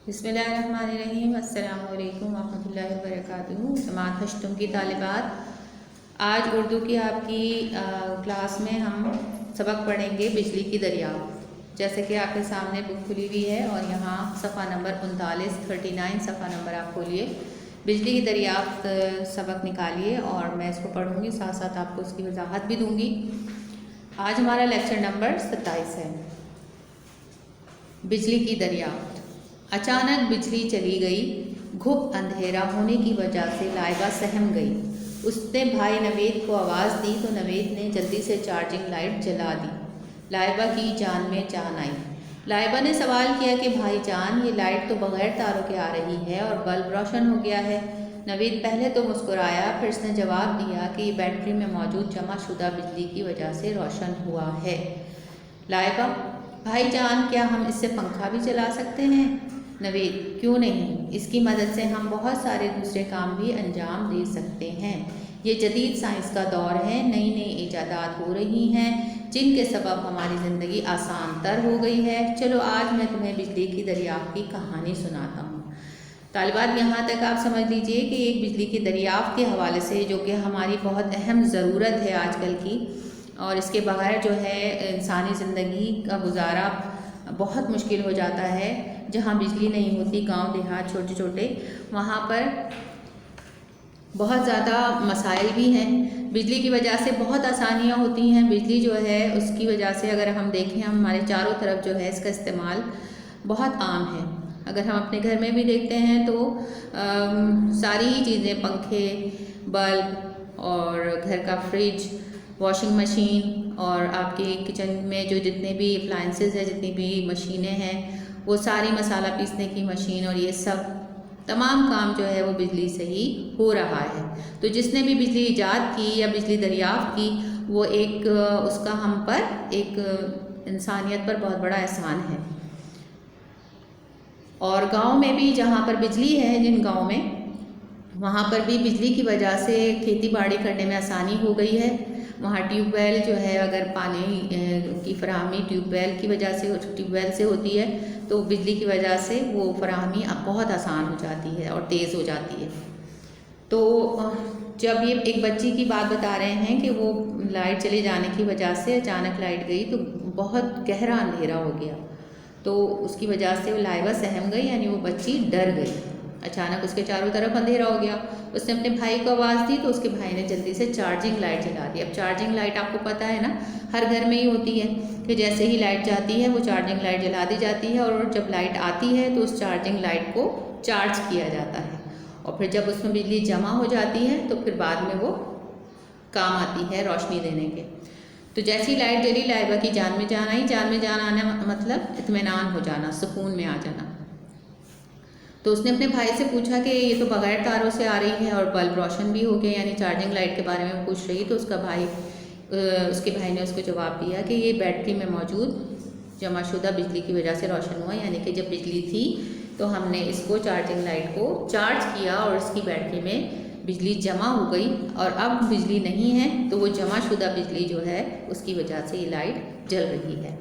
بسم اللہ الرحمن الرحیم۔ السلام علیکم ورحمۃ اللہ وبرکاتہ۔ جماعت ہشتم کی طالبات، آج اردو کی آپ کی کلاس میں ہم سبق پڑھیں گے بجلی کی دریافت۔ جیسے کہ آپ کے سامنے بک کھلی ہوئی ہے اور یہاں صفحہ نمبر 39 صفحہ نمبر آپ کھولیے، بجلی کی دریافت سبق نکالیے اور میں اس کو پڑھوں گی، ساتھ ساتھ آپ کو اس کی وضاحت بھی دوں گی۔ آج ہمارا لیکچر نمبر 27 ہے، بجلی کی دریافت۔ اچانک بجلی چلی گئی، گھپ اندھیرا ہونے کی وجہ سے لائبہ سہم گئی۔ اس نے بھائی نوید کو آواز دی تو نوید نے جلدی سے چارجنگ لائٹ جلا دی۔ لائبہ کی جان میں جان آئی۔ لائبہ نے سوال کیا کہ بھائی جان، یہ لائٹ تو بغیر تاروں کے آ رہی ہے اور بلب روشن ہو گیا ہے۔ نوید پہلے تو مسکرایا، پھر اس نے جواب دیا کہ یہ بیٹری میں موجود جمع شدہ بجلی کی وجہ سے روشن ہوا ہے۔ لائبہ: بھائی جان، کیا ہم اس سے پنکھا بھی چلا سکتے ہیں؟ نوید: کیوں نہیں، اس کی مدد سے ہم بہت سارے دوسرے کام بھی انجام دے سکتے ہیں۔ یہ جدید سائنس کا دور ہے، نئی نئی ایجادات ہو رہی ہیں جن کے سبب ہماری زندگی آسان تر ہو گئی ہے۔ چلو آج میں تمہیں بجلی کی دریافت کی کہانی سناتا ہوں۔ طالبات، یہاں تک آپ سمجھ لیجئے کہ ایک بجلی کی دریافت کے حوالے سے، جو کہ ہماری بہت اہم ضرورت ہے آج کل کی، اور اس کے بغیر جو ہے انسانی زندگی کا گزارا بہت مشکل ہو جاتا ہے۔ جہاں بجلی نہیں ہوتی، گاؤں دیہات چھوٹے چھوٹے، وہاں پر بہت زیادہ مسائل بھی ہیں۔ بجلی کی وجہ سے بہت آسانیاں ہوتی ہیں۔ بجلی جو ہے اس کی وجہ سے اگر ہم دیکھیں، ہمارے چاروں طرف جو ہے اس کا استعمال بہت عام ہے۔ اگر ہم اپنے گھر میں بھی دیکھتے ہیں تو ساری ہی چیزیں، پنکھے، بلب اور گھر کا فریج، واشنگ مشین اور آپ کے کچن میں جو جتنے بھی اپلائنسز ہیں، جتنی بھی مشینیں ہیں، وہ ساری مسالہ پیسنے کی مشین اور یہ سب تمام کام جو ہے وہ بجلی سے ہی ہو رہا ہے۔ تو جس نے بھی بجلی ایجاد کی یا بجلی دریافت کی، وہ ایک اس کا ہم پر، ایک انسانیت پر بہت بڑا احسان ہے۔ اور گاؤں میں بھی جہاں پر بجلی ہے، جن گاؤں میں، وہاں پر بھی بجلی کی وجہ سے کھیتی باڑی کرنے میں آسانی ہو گئی ہے۔ وہاں ٹیوب ویل جو ہے، اگر پانی کی فراہمی ٹیوب ویل کی وجہ سے، ٹیوب ویل سے ہوتی ہے، تو بجلی کی وجہ سے وہ فراہمی اب بہت آسان ہو جاتی ہے اور تیز ہو جاتی ہے۔ تو جب یہ ایک بچی کی بات بتا رہے ہیں کہ وہ لائٹ چلے جانے کی وجہ سے اچانک لائٹ گئی تو بہت گہرا اندھیرا ہو گیا، تو اس کی وجہ سے وہ لائبہ سہم گئی، یعنی وہ بچی ڈر گئی۔ اچانک اس کے چاروں طرف اندھیرا ہو گیا۔ اس نے اپنے بھائی کو آواز دی تو اس کے بھائی نے جلدی سے چارجنگ لائٹ جلا دی۔ اب چارجنگ لائٹ آپ کو پتہ ہے نا، ہر گھر میں ہی ہوتی ہے کہ جیسے ہی لائٹ جاتی ہے وہ چارجنگ لائٹ جلا دی جاتی ہے، اور جب لائٹ آتی ہے تو اس چارجنگ لائٹ کو چارج کیا جاتا ہے، اور پھر جب اس میں بجلی جمع ہو جاتی ہے تو پھر بعد میں وہ کام آتی ہے روشنی دینے کے۔ تو جیسی لائٹ جلی، لائبہ کی جان میں جان آئی۔ جان میں جان آنا مطلب اطمینان ہو جانا، سکون میں آ جانا۔ تو اس نے اپنے بھائی سے پوچھا کہ یہ تو بغیر تاروں سے آ رہی ہے اور بلب روشن بھی ہو گیا، یعنی چارجنگ لائٹ کے بارے میں پوچھ رہی۔ تو اس کے بھائی نے اس کو جواب دیا کہ یہ بیٹری میں موجود جمع شدہ بجلی کی وجہ سے روشن ہوا، یعنی کہ جب بجلی تھی تو ہم نے اس کو، چارجنگ لائٹ کو چارج کیا اور اس کی بیٹری میں بجلی جمع ہو گئی، اور اب بجلی نہیں ہے تو وہ جمع شدہ بجلی جو ہے اس کی وجہ سے یہ لائٹ جل رہی ہے۔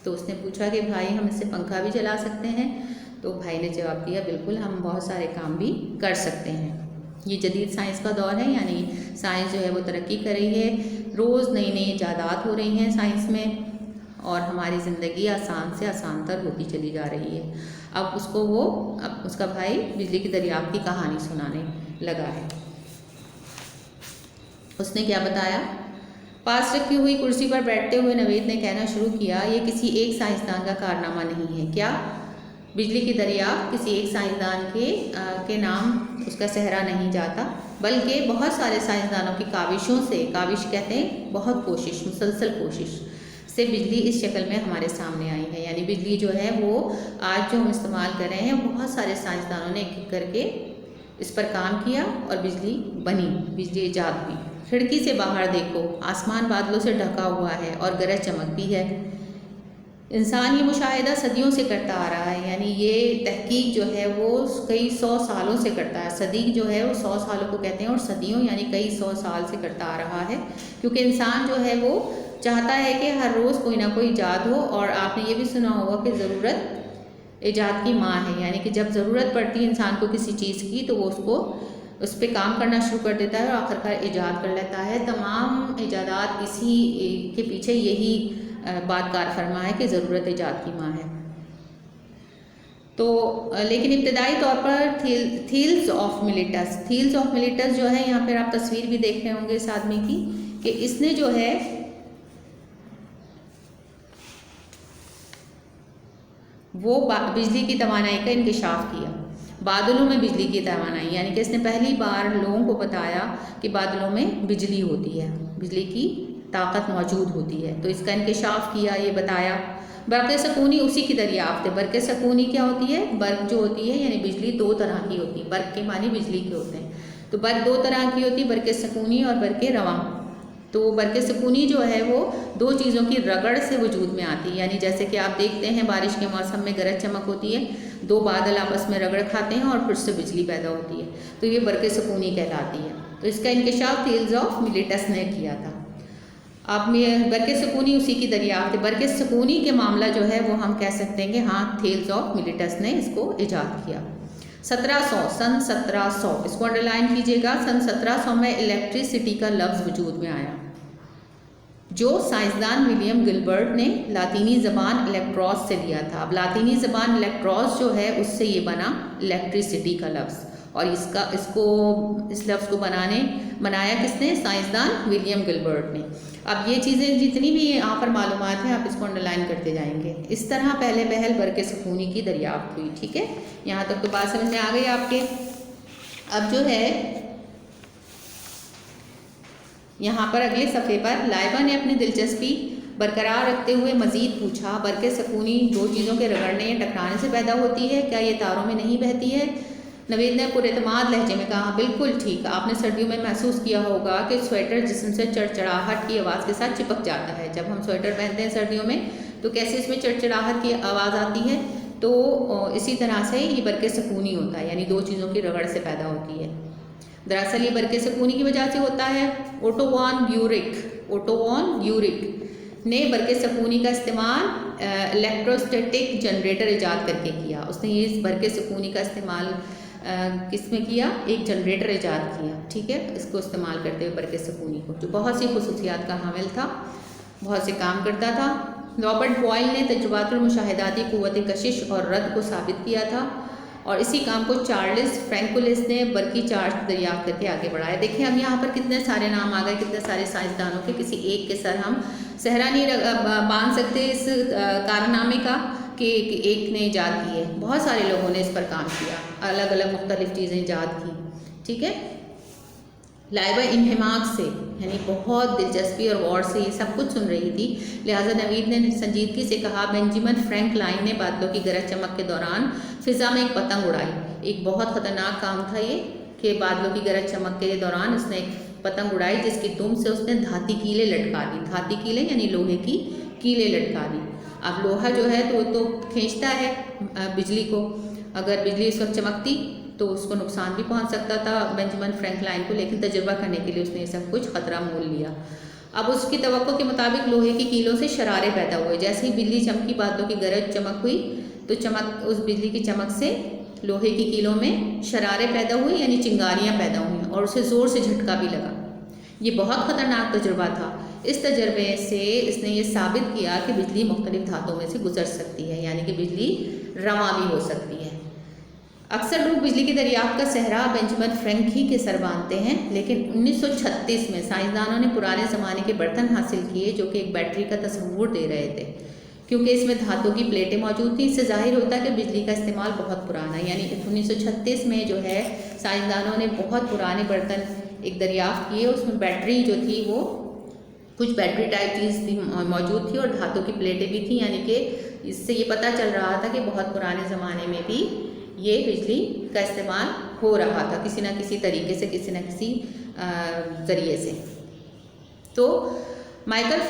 تو اس نے پوچھا کہ بھائی، ہم اس سے پنکھا بھی چلا سکتے ہیں؟ تو بھائی نے جواب دیا، بالکل، ہم بہت سارے کام بھی کر سکتے ہیں۔ یہ جدید سائنس کا دور ہے، یعنی سائنس جو ہے وہ ترقی کر رہی ہے، روز نئی نئی ایجادات ہو رہی ہیں سائنس میں، اور ہماری زندگی آسان سے آسان تر ہوتی چلی جا رہی ہے۔ اب اس کا بھائی بجلی کی دریافت کی کہانی سنانے لگا ہے۔ اس نے کیا بتایا؟ پاس رکھی ہوئی کرسی پر بیٹھتے ہوئے نوید نے کہنا شروع کیا، یہ کسی ایک سائنسدان کا کارنامہ نہیں ہے۔ کیا؟ بجلی کی دریافت کسی ایک سائنسدان کے نام اس کا صحرا نہیں جاتا، بلکہ بہت سارے سائنسدانوں کی کاوشوں سے، کاوش کہتے ہیں بہت کوشش، مسلسل کوشش سے بجلی اس شکل میں ہمارے سامنے آئی ہے۔ یعنی بجلی جو ہے وہ آج جو ہم استعمال کر رہے ہیں، بہت سارے سائنسدانوں نے ایک ایک کر کے اس پر کام کیا اور بجلی بنی، بجلی ایجاد ہوئی۔ کھڑکی سے باہر دیکھو، آسمان بادلوں سے ڈھکا ہوا ہے اور گرج چمکتی ہے۔ انسان یہ مشاہدہ صدیوں سے کرتا آ رہا ہے، یعنی یہ تحقیق جو ہے وہ کئی 100 سالوں سے کرتا ہے۔ صدی جو ہے وہ 100 سالوں کو کہتے ہیں، اور صدیوں یعنی کئی 100 سال سے کرتا آ رہا ہے، کیونکہ انسان جو ہے وہ چاہتا ہے کہ ہر روز کوئی نہ کوئی ایجاد ہو۔ اور آپ نے یہ بھی سنا ہوگا کہ ضرورت ایجاد کی ماں ہے، یعنی کہ جب ضرورت پڑتی ہے انسان کو کسی چیز کی تو وہ اس پہ کام کرنا شروع کر دیتا ہے اور آخرکار ایجاد کر لیتا ہے۔ تمام ایجادات اسی کے پیچھے یہی بات کار فرما ہے کہ ضرورت ایجاد کی ماں ہے۔ تو لیکن ابتدائی طور پر تھیلز آف ملیٹس جو ہے، یہاں پر آپ تصویر بھی دیکھ رہے ہوں گے اس آدمی کی، کہ اس نے جو ہے وہ بجلی کی توانائی کا انکشاف کیا، بادلوں میں بجلی کی توانائی، یعنی کہ اس نے پہلی بار لوگوں کو بتایا کہ بادلوں میں بجلی ہوتی ہے، بجلی کی طاقت موجود ہوتی ہے، تو اس کا انکشاف کیا، یہ بتایا۔ برق سکونی اسی کی دریافت ہے۔ برق سکونی کیا ہوتی ہے؟ برق جو ہوتی ہے یعنی بجلی دو طرح کی ہوتی ہے، برق کے معنی بجلی کے ہوتے ہیں، تو برق دو طرح کی ہوتی ہے، برق سکونی اور برق رواں۔ تو برق سکونی جو ہے وہ دو چیزوں کی رگڑ سے وجود میں آتی ہے، یعنی جیسے کہ آپ دیکھتے ہیں بارش کے موسم میں گرج چمک ہوتی ہے، دو بادل آپس میں رگڑ کھاتے ہیں اور پھر سے بجلی پیدا ہوتی ہے، تو یہ برق سکونی کہلاتی ہے۔ تو اس کا انکشاف تھیلز آف ملیٹس نے کیا تھا۔ اب برق سکونی اسی کی دریافت ہے۔ برق سکونی کے معاملہ جو ہے وہ ہم کہہ سکتے ہیں کہ ہاں تھیلز آف ملیٹس نے اس کو ایجاد کیا۔ سن 1700 اس کو انڈرلائن کیجئے گا، سن 1700 میں الیکٹریسٹی کا لفظ وجود میں آیا، جو سائنسدان ولیم گلبرٹ نے لاطینی زبان الیکٹروس سے لیا تھا۔ اب لاطینی زبان الیکٹروس جو ہے اس سے یہ بنا الیکٹریسٹی کا لفظ، اور اس لفظ کو بنایا کس نے؟ سائنسدان ولیم گلبرٹ نے۔ اب یہ چیزیں جتنی بھی یہاں پر معلومات ہیں آپ اس کو انڈرلائن کرتے جائیں گے۔ اس طرح پہلے پہل برق سکونی کی دریافت ہوئی، ٹھیک ہے؟ یہاں تک تو بات سمجھ میں آ گئی آپ کے۔ اب جو ہے یہاں پر اگلے صفحے پر لائبہ نے اپنی دلچسپی برقرار رکھتے ہوئے مزید پوچھا، برق سکونی دو چیزوں کے رگڑنے یا ٹکرانے سے پیدا ہوتی ہے، کیا یہ تاروں میں نہیں بہتی ہے؟ نوید نے پر اعتماد لہجے میں کہا، بالکل ٹھیک، آپ نے سردیوں میں محسوس کیا ہوگا کہ سویٹر جسم سے چڑچڑاہٹ کی آواز کے ساتھ چپک جاتا ہے۔ جب ہم سویٹر پہنتے ہیں سردیوں میں تو کیسے اس میں چڑچڑاہٹ کی آواز آتی ہے، تو اسی طرح سے یہ برق سکونی ہوتا ہے، یعنی دو چیزوں کی رگڑ سے پیدا ہوتی ہے۔ دراصل یہ برق سکونی کی وجہ سے ہوتا ہے۔ اوٹو وان بیورک نے برق سکونی کا استعمال الیکٹروسٹیٹک جنریٹر ایجاد کر کے کیا۔ اس نے یہ برق سکونی کا استعمال کس میں کیا؟ ایک جنریٹر ایجاد کیا، ٹھیک ہے، اس کو استعمال کرتے ہوئے برق سکونی کو، جو بہت سی خصوصیات کا حامل تھا، بہت سے کام کرتا تھا۔ رابرٹ بوائل نے تجربات المشاہداتی قوت کشش اور رد کو ثابت کیا تھا، اور اسی کام کو چارلس فرینکولس نے برقی چارج دریافت کر کے آگے بڑھایا۔ دیکھیں اب یہاں پر کتنے سارے نام آ گئے، کتنے سارے سائنسدانوں کے، کسی ایک کے سر ہم صحرا نہیں باندھ سکتے اس کارنامے کا کہ ایک نے ایجاد کی ہے، بہت سارے لوگوں نے اس پر کام کیا، الگ الگ مختلف چیزیں ایجاد کی، ٹھیک ہے۔ لائبہ انہماک سے یعنی بہت دلچسپی اور غور سے یہ سب کچھ سن رہی تھی، لہٰذا نوید نے سنجیدگی سے کہا، بینجامن فرینکلائن نے بادلوں کی گرج چمک کے دوران فضا میں ایک پتنگ اڑائی۔ ایک بہت خطرناک کام تھا یہ کہ بادلوں کی گرج چمک کے دوران اس نے ایک پتنگ اڑائی جس کی دم سے اس نے دھاتی کیلیں لٹکا دی۔ دھاتی کیلیں یعنی لوہے کی کیلیں لٹکا دی۔ اب لوہا جو ہے تو کھینچتا ہے بجلی کو، اگر بجلی اس وقت چمکتی تو اس کو نقصان بھی پہنچ سکتا تھا بینجامن فرینکلائن کو، لیکن تجربہ کرنے کے لیے اس نے یہ سب کچھ خطرہ مول لیا۔ اب اس کی توقع کے مطابق لوہے کی کیلوں سے شرارے پیدا ہوئے، جیسے ہی بجلی چمکی، بادلوں کی گرج چمک ہوئی تو اس بجلی کی چمک سے لوہے کی کیلوں میں شرارے پیدا ہوئے، یعنی چنگاریاں پیدا ہوئیں، اور اسے زور سے جھٹکا بھی لگا۔ یہ بہت خطرناک تجربہ تھا۔ اس تجربے سے اس نے یہ ثابت کیا کہ بجلی مختلف دھاتوں میں سے گزر سکتی ہے، یعنی کہ بجلی رواں بھی ہو سکتی ہے۔ اکثر لوگ بجلی کی دریافت کا صحرا بینجامن فرینک ہی کے سر باندھتے ہیں، لیکن 1936 میں سائنسدانوں نے پرانے زمانے کے برتن حاصل کیے جو کہ ایک بیٹری کا تصور دے رہے تھے، کیونکہ اس میں دھاتوں کی پلیٹیں موجود تھیں۔ اس سے ظاہر ہوتا ہے کہ بجلی کا استعمال بہت پرانا ہے، یعنی 1936 میں جو ہے سائنسدانوں نے بہت پرانے برتن ایک دریافت کیے، اس میں بیٹری جو تھی وہ کچھ بیٹری ٹائپ چیز موجود تھی اور دھاتوں کی پلیٹیں بھی تھیں، یعنی کہ اس سے یہ پتہ چل رہا تھا کہ بہت پرانے زمانے میں بھی یہ بجلی کا استعمال ہو رہا تھا کسی نہ کسی طریقے سے، کسی نہ کسی ذریعے سے۔ تو مائیکل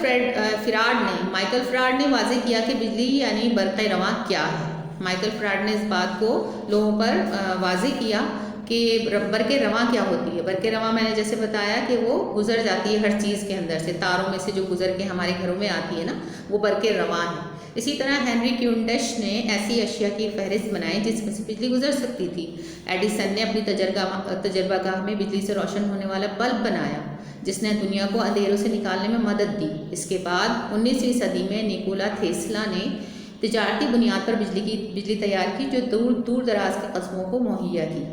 فراڈ نے واضح کیا کہ بجلی یعنی برق رواں کیا ہے۔ مائیکل فراڈ نے اس بات کو لوگوں پر واضح کیا کہ برق رواں کیا ہوتی ہے۔ برق رواں میں نے جیسے بتایا کہ وہ گزر جاتی ہے ہر چیز کے اندر سے، تاروں میں سے جو گزر کے ہمارے گھروں میں آتی ہے نا، وہ برق رواں ہے۔ اسی طرح ہنری کیونڈش نے ایسی اشیاء کی فہرست بنائی جس میں سے بجلی گزر سکتی تھی۔ ایڈیسن نے اپنی تجربہ گاہ میں بجلی سے روشن ہونے والا بلب بنایا جس نے دنیا کو اندھیروں سے نکالنے میں مدد دی۔ اس کے بعد 19ویں صدی میں نیکولا تھیسلا نے تجارتی بنیاد پر بجلی تیار کی جو دور دراز کے قصبوں کو مہیا کی۔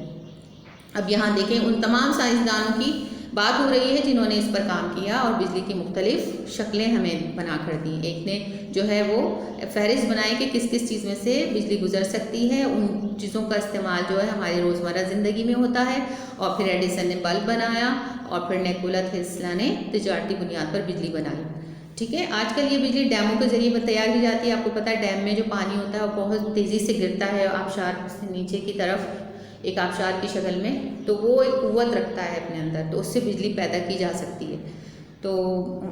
اب یہاں دیکھیں ان تمام سائنسدانوں کی بات ہو رہی ہے جنہوں نے اس پر کام کیا اور بجلی کی مختلف شکلیں ہمیں بنا کر دیں۔ ایک نے جو ہے وہ فہرست بنائی کہ کس کس چیز میں سے بجلی گزر سکتی ہے، ان چیزوں کا استعمال جو ہے ہماری روزمرہ زندگی میں ہوتا ہے، اور پھر ایڈیسن نے بلب بنایا، اور پھر نیکولا تھیسلا نے تجارتی بنیاد پر بجلی بنائی۔ ٹھیک ہے، آج کل یہ بجلی ڈیموں کے ذریعے تیار کی جاتی ہے۔ آپ کو پتہ ہے ڈیم میں جو پانی ہوتا ہے وہ بہت تیزی سے گرتا ہے آبشار سے نیچے کی طرف، ایک آبشار کی شکل میں، تو وہ ایک قوت رکھتا ہے اپنے اندر، تو اس سے بجلی پیدا کی جا سکتی ہے۔ تو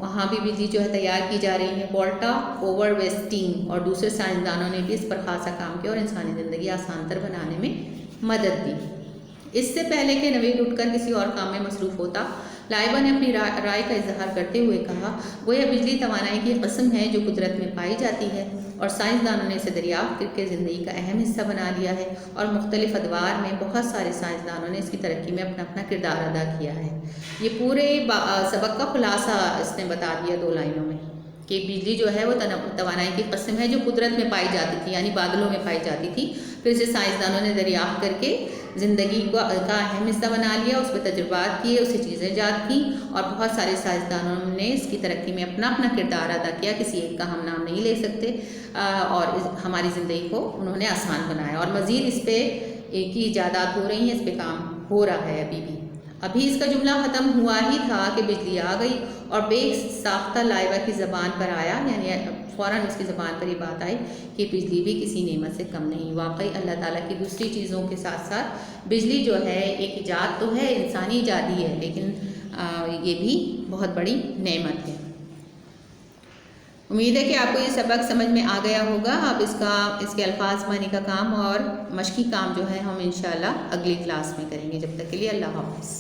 وہاں بھی بجلی جو ہے تیار کی جا رہی ہے۔ والٹا اوور ویسٹین اور دوسرے سائنسدانوں نے بھی اس پر خاصا کام کیا اور انسانی زندگی آسان تر بنانے میں مدد دی۔ اس سے پہلے کہ نوید اٹھ کر کسی اور کام میں مصروف ہوتا، لائبہ نے اپنی رائے کا اظہار کرتے ہوئے کہا، گویا بجلی توانائی کی قسم ہے جو قدرت میں پائی جاتی ہے، اور سائنسدانوں نے اسے دریافت کر کے زندگی کا اہم حصہ بنا لیا ہے، اور مختلف ادوار میں بہت سارے سائنسدانوں نے اس کی ترقی میں اپنا اپنا کردار ادا کیا ہے۔ یہ پورے سبق کا خلاصہ اس نے بتا دیا 2 لائنوں میں کہ بجلی جو ہے وہ توانائی کی قسم ہے جو قدرت میں پائی جاتی تھی، یعنی بادلوں میں پائی جاتی تھی، پھر اسے سائنسدانوں نے دریافت کر کے زندگی کا اہم حصہ بنا لیا، اس پہ تجربات کیے، اسے چیزیں ایجاد کیں، اور بہت سارے سائنسدانوں نے اس کی ترقی میں اپنا اپنا کردار ادا کیا، کسی ایک کا ہم نام نہیں لے سکتے، اور ہماری زندگی کو انہوں نے آسان بنایا، اور مزید اس پہ ایک ہی ایجادات ہو رہی ہیں، اس پہ کام ہو رہا ہے ابھی اس کا جملہ ختم ہوا ہی تھا کہ بجلی آ گئی اور بے ساختہ لائبہ کی زبان پر آیا، یعنی فوراً اس کی زبان پر یہ بات آئی کہ بجلی بھی کسی نعمت سے کم نہیں۔ واقعی اللہ تعالیٰ کی دوسری چیزوں کے ساتھ ساتھ بجلی جو ہے ایک ایجاد تو ہے، انسانی ایجاد ہی ہے، لیکن یہ بھی بہت بڑی نعمت ہے۔ امید ہے کہ آپ کو یہ سبق سمجھ میں آ گیا ہوگا۔ اب اس کے الفاظ معنی کا کام اور مشقی کام جو ہے ہم انشاءاللہ اگلی کلاس میں کریں گے۔ جب تک کے لیے اللہ حافظ۔